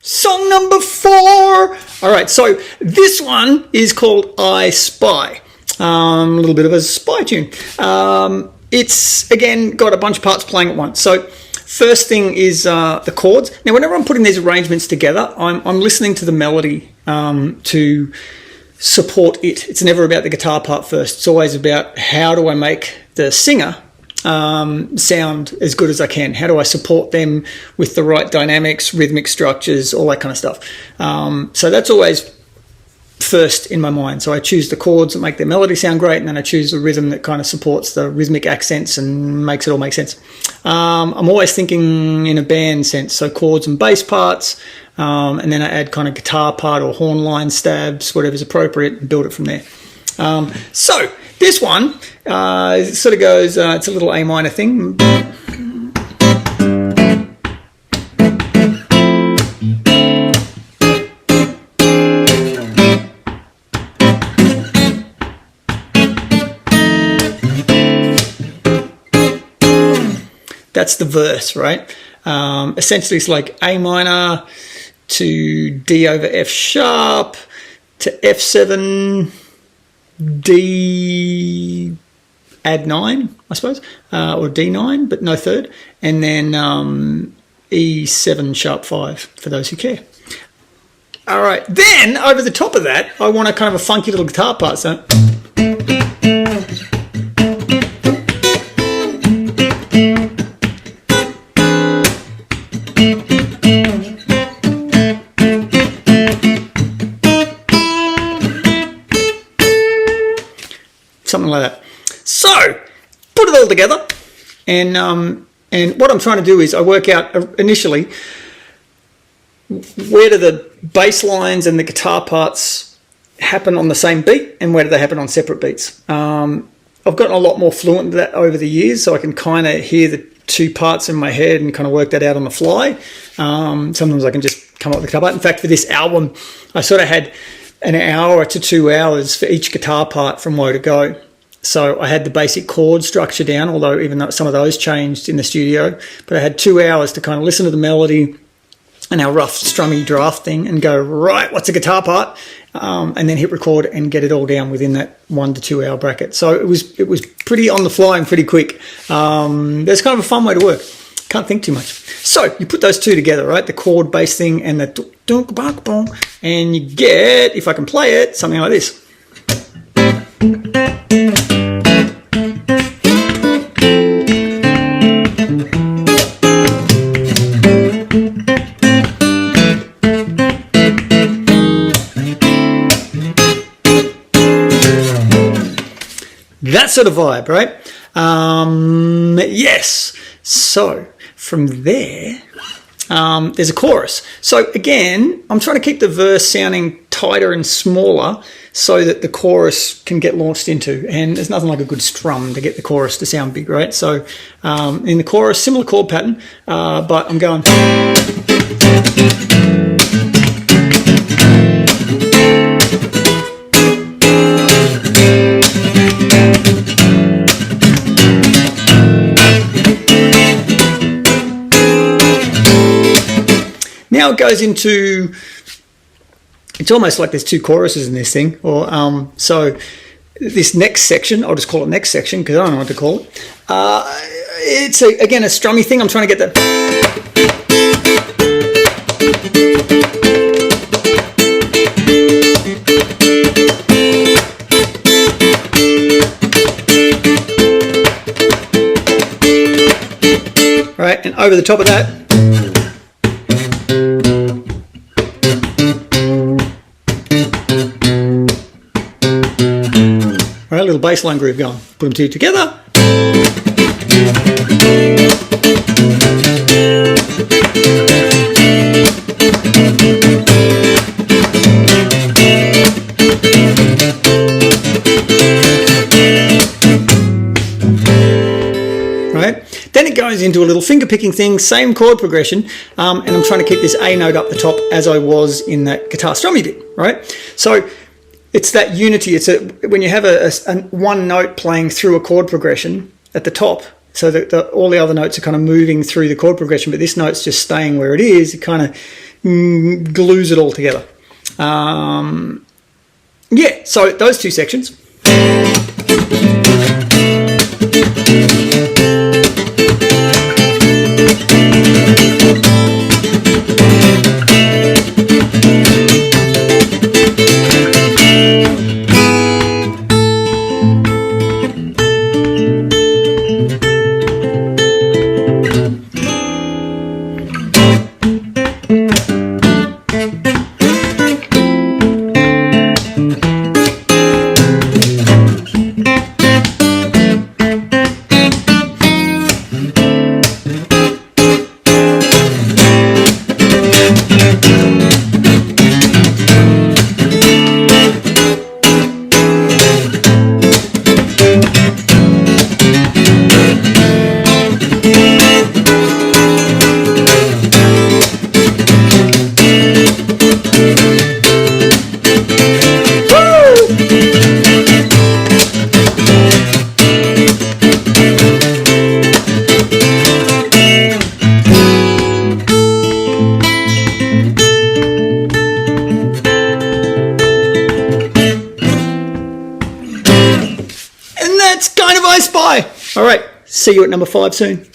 Song number 4. All right, so this one is called I Spy. A little bit of a spy tune. It's, again, got a bunch of parts playing at once. So first thing is the chords. Now, whenever I'm putting these arrangements together, I'm listening to the melody to support it. It's never about the guitar part first. It's always about how do I make the singer sound as good as I can. How do I support them with the right dynamics, rhythmic structures, all that kind of stuff. So that's always first in my mind. So I choose the chords that make the melody sound great, and then I choose the rhythm that kind of supports the rhythmic accents and makes it all make sense. I'm always thinking in a band sense, so chords and bass parts, and then I add kind of guitar part or horn line stabs, whatever's appropriate, and build it from there. So this one sort of goes, it's a little A minor thing. That's the verse, right? Essentially, it's like A minor to D over F sharp to F7, D, add 9, I suppose, or D9, but no third, and then E7 sharp 5 for those who care. All right, then over the top of that, I want a kind of a funky little guitar part. So. Something like that. So, put it all together, and what I'm trying to do is I work out initially where do the bass lines and the guitar parts happen on the same beat, and where do they happen on separate beats. I've gotten a lot more fluent in that over the years, so I can kind of hear the two parts in my head and kind of work that out on the fly. Sometimes I can just come up with the guitar part. In fact, for this album, I sort of had an hour to 2 hours for each guitar part from woe to go. So I had the basic chord structure down, although even though some of those changed in the studio, but I had 2 hours to kind of listen to the melody and our rough strummy draft thing and go, right, what's a guitar part? And then hit record and get it all down within that 1 to 2 hour bracket. So it was pretty on the fly and pretty quick. That's kind of a fun way to work. Can't think too much. So you put those two together, right? The chord bass thing and the dunk bunk bong, and you get, if I can play it, something like this. That sort of vibe, right? Yes. So from there, there's a chorus. So again, I'm trying to keep the verse sounding tighter and smaller so that the chorus can get launched into. And there's nothing like a good strum to get the chorus to sound big, right? So in the chorus, similar chord pattern, but I'm going... Now it goes into, it's almost like there's two choruses in this thing. Or so this next section, I'll just call it next section because I don't know what to call it. It's, again, a strummy thing. I'm trying to get that. Right, and over the top of that. Right, a little bass line groove going. Put them two together. Right, then it goes into a little finger picking thing, same chord progression, and I'm trying to keep this A note up the top as I was in that guitar strummy bit, right? So it's that unity. It's when you have a one note playing through a chord progression at the top, so that all the other notes are kind of moving through the chord progression, but this note's just staying where it is. It kind of glues it all together. Yeah, so those two sections. That's kind of I Spy. All right, see you at number 5 soon.